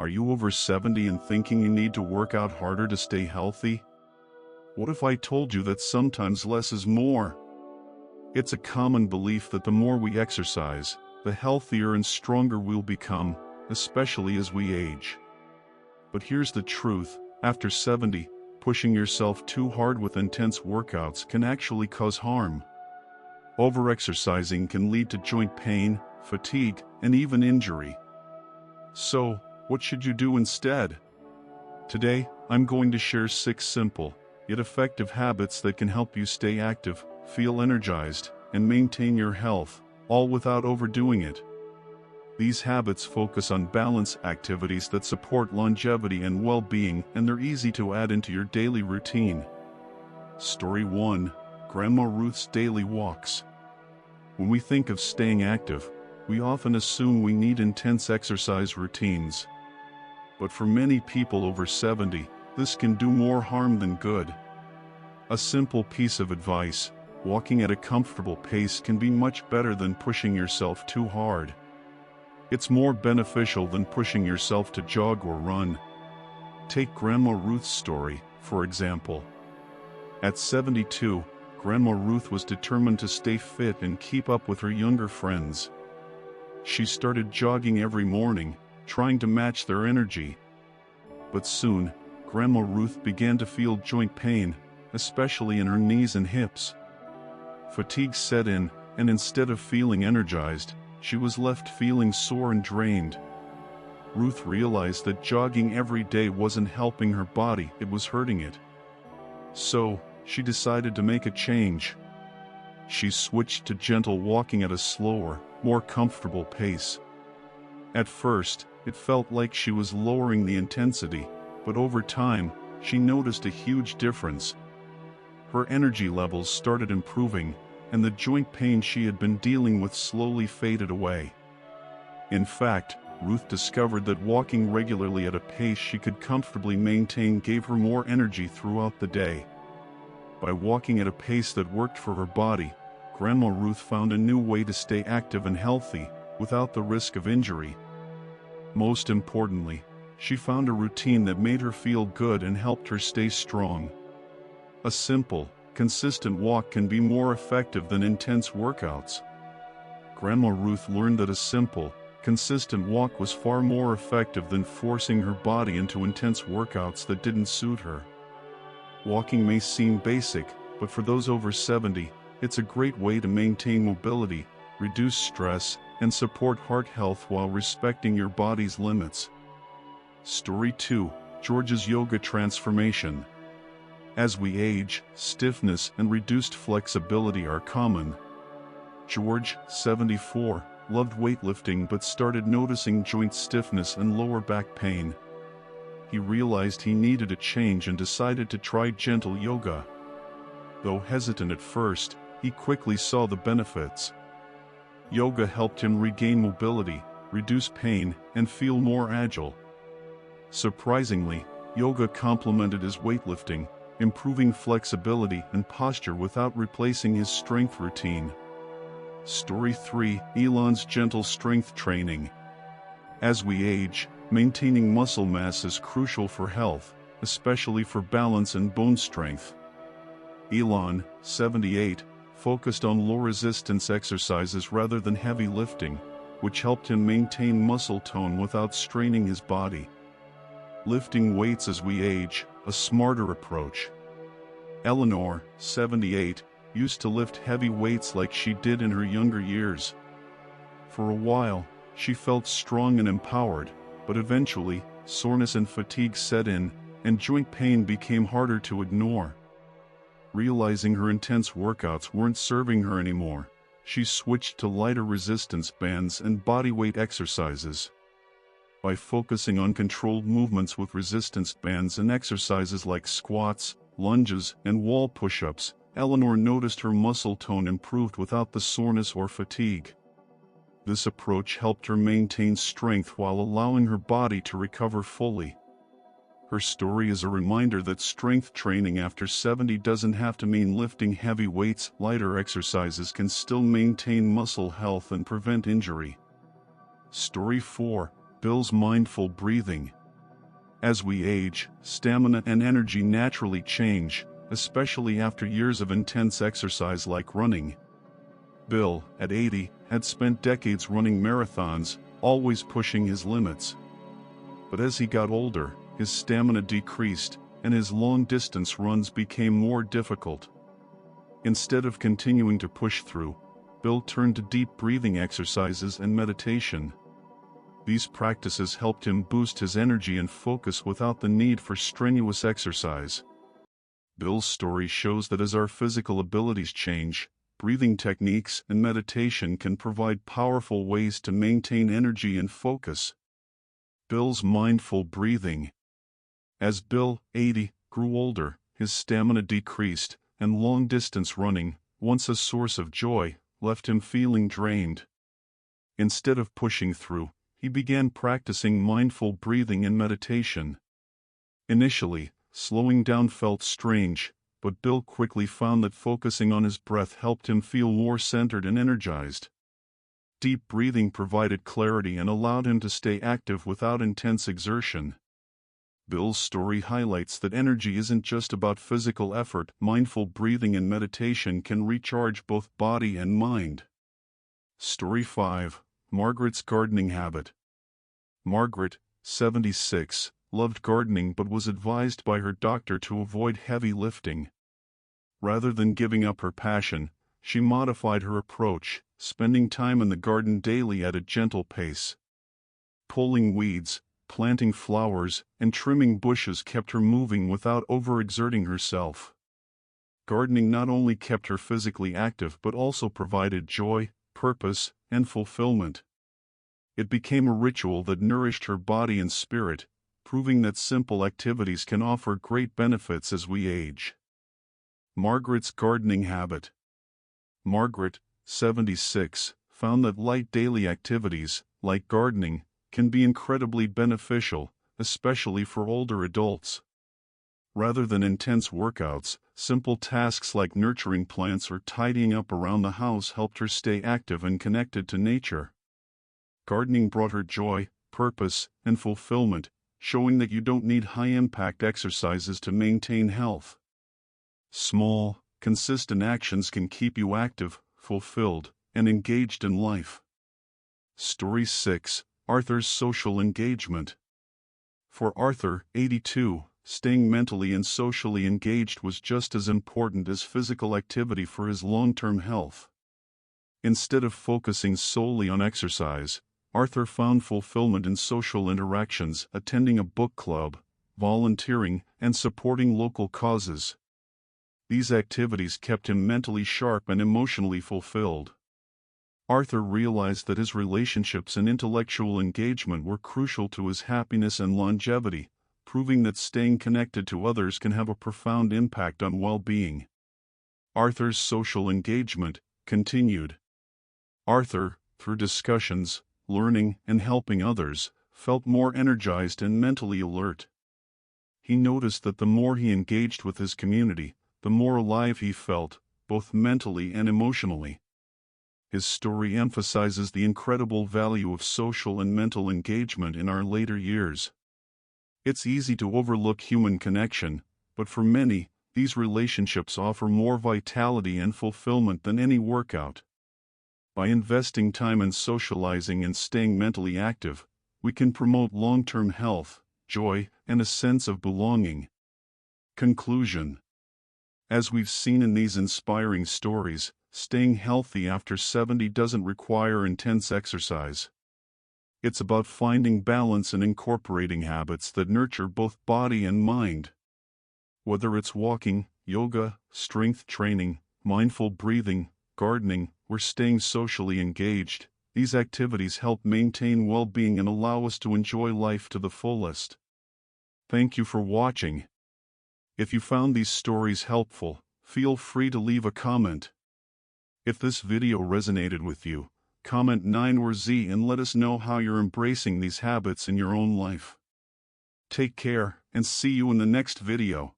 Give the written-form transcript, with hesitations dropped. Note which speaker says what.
Speaker 1: Are you over 70 and thinking you need to work out harder to stay healthy? What if I told you that sometimes less is more? It's a common belief that the more we exercise, the healthier and stronger we'll become, especially as we age. But here's the truth: after 70, pushing yourself too hard with intense workouts can actually cause harm. Overexercising can lead to joint pain, fatigue, and even injury. So, what should you do instead? Today, I'm going to share 6 simple, yet effective habits that can help you stay active, feel energized, and maintain your health, all without overdoing it. These habits focus on balance activities that support longevity and well-being, and they're easy to add into your daily routine. Story 1: Grandma Ruth's Daily Walks. When we think of staying active, we often assume we need intense exercise routines. But for many people over 70, this can do more harm than good. A simple piece of advice: walking at a comfortable pace can be much better than pushing yourself too hard. It's more beneficial than pushing yourself to jog or run. Take Grandma Ruth's story, for example. At 72, Grandma Ruth was determined to stay fit and keep up with her younger friends. She started jogging every morning, trying to match their energy. But soon, Grandma Ruth began to feel joint pain, especially in her knees and hips. Fatigue set in, and instead of feeling energized, she was left feeling sore and drained. Ruth realized that jogging every day wasn't helping her body, it was hurting it. So, she decided to make a change. She switched to gentle walking at a slower, more comfortable pace. At first, it felt like she was lowering the intensity, but over time, she noticed a huge difference. Her energy levels started improving, and the joint pain she had been dealing with slowly faded away. In fact, Ruth discovered that walking regularly at a pace she could comfortably maintain gave her more energy throughout the day. By walking at a pace that worked for her body, Grandma Ruth found a new way to stay active and healthy, without the risk of injury. Most importantly, she found a routine that made her feel good and helped her stay strong. A simple, consistent walk can be more effective than intense workouts. Grandma Ruth learned that a simple, consistent walk was far more effective than forcing her body into intense workouts that didn't suit her. Walking may seem basic, but for those over 70, it's a great way to maintain mobility, reduce stress, and support heart health while respecting your body's limits. Story 2: George's Yoga Transformation. As we age, stiffness and reduced flexibility are common. George, 74, loved weightlifting but started noticing joint stiffness and lower back pain. He realized he needed a change and decided to try gentle yoga. Though hesitant at first, he quickly saw the benefits. Yoga helped him regain mobility, reduce pain, and feel more agile. Surprisingly, yoga complemented his weightlifting, improving flexibility and posture without replacing his strength routine. Story 3: Elon's Gentle Strength Training. As we age, maintaining muscle mass is crucial for health, especially for balance and bone strength. Elon, 78, focused on low-resistance exercises rather than heavy lifting, which helped him maintain muscle tone without straining his body. Lifting weights as we age, a smarter approach. Eleanor, 78, used to lift heavy weights like she did in her younger years. For a while, she felt strong and empowered, but eventually, soreness and fatigue set in, and joint pain became harder to ignore. Realizing her intense workouts weren't serving her anymore, she switched to lighter resistance bands and bodyweight exercises. By focusing on controlled movements with resistance bands and exercises like squats, lunges, and wall push-ups, Eleanor noticed her muscle tone improved without the soreness or fatigue. This approach helped her maintain strength while allowing her body to recover fully. Her story is a reminder that strength training after 70 doesn't have to mean lifting heavy weights. Lighter exercises can still maintain muscle health and prevent injury. Story 4: Bill's mindful breathing. As we age, stamina and energy naturally change, especially after years of intense exercise like running. Bill, at 80, had spent decades running marathons, always pushing his limits. But as he got older, his stamina decreased, and his long-distance runs became more difficult. Instead of continuing to push through, Bill turned to deep breathing exercises and meditation. These practices helped him boost his energy and focus without the need for strenuous exercise. Bill's story shows that as our physical abilities change, breathing techniques and meditation can provide powerful ways to maintain energy and focus. Bill's mindful breathing. As Bill, 80, grew older, his stamina decreased, and long-distance running, once a source of joy, left him feeling drained. Instead of pushing through, he began practicing mindful breathing and meditation. Initially, slowing down felt strange, but Bill quickly found that focusing on his breath helped him feel more centered and energized. Deep breathing provided clarity and allowed him to stay active without intense exertion. Bill's story highlights that energy isn't just about physical effort. Mindful breathing and meditation can recharge both body and mind. Story 5. Margaret's gardening habit. Margaret, 76, loved gardening but was advised by her doctor to avoid heavy lifting. Rather than giving up her passion, she modified her approach, spending time in the garden daily at a gentle pace. Pulling weeds, planting flowers, and trimming bushes kept her moving without overexerting herself. Gardening not only kept her physically active but also provided joy, purpose, and fulfillment. It became a ritual that nourished her body and spirit, proving that simple activities can offer great benefits as we age. Margaret's gardening habit. Margaret, 76, found that light daily activities, like gardening, can be incredibly beneficial, especially for older adults. Rather than intense workouts, simple tasks like nurturing plants or tidying up around the house helped her stay active and connected to nature. Gardening brought her joy, purpose, and fulfillment, showing that you don't need high-impact exercises to maintain health. Small, consistent actions can keep you active, fulfilled, and engaged in life. Story 6. Arthur's social engagement. For Arthur, 82, staying mentally and socially engaged was just as important as physical activity for his long-term health. Instead of focusing solely on exercise, Arthur found fulfillment in social interactions, attending a book club, volunteering, and supporting local causes. These activities kept him mentally sharp and emotionally fulfilled. Arthur realized that his relationships and intellectual engagement were crucial to his happiness and longevity, proving that staying connected to others can have a profound impact on well-being. Arthur's social engagement continued. Arthur, through discussions, learning, and helping others, felt more energized and mentally alert. He noticed that the more he engaged with his community, the more alive he felt, both mentally and emotionally. His story emphasizes the incredible value of social and mental engagement in our later years. It's easy to overlook human connection, but for many, these relationships offer more vitality and fulfillment than any workout. By investing time in socializing and staying mentally active, we can promote long-term health, joy, and a sense of belonging. Conclusion. As we've seen in these inspiring stories, staying healthy after 70 doesn't require intense exercise. It's about finding balance and incorporating habits that nurture both body and mind. Whether it's walking, yoga, strength training, mindful breathing, gardening, or staying socially engaged, these activities help maintain well-being and allow us to enjoy life to the fullest. Thank you for watching. If you found these stories helpful, feel free to leave a comment. If this video resonated with you, comment 9 or Z and let us know how you're embracing these habits in your own life. Take care, and see you in the next video.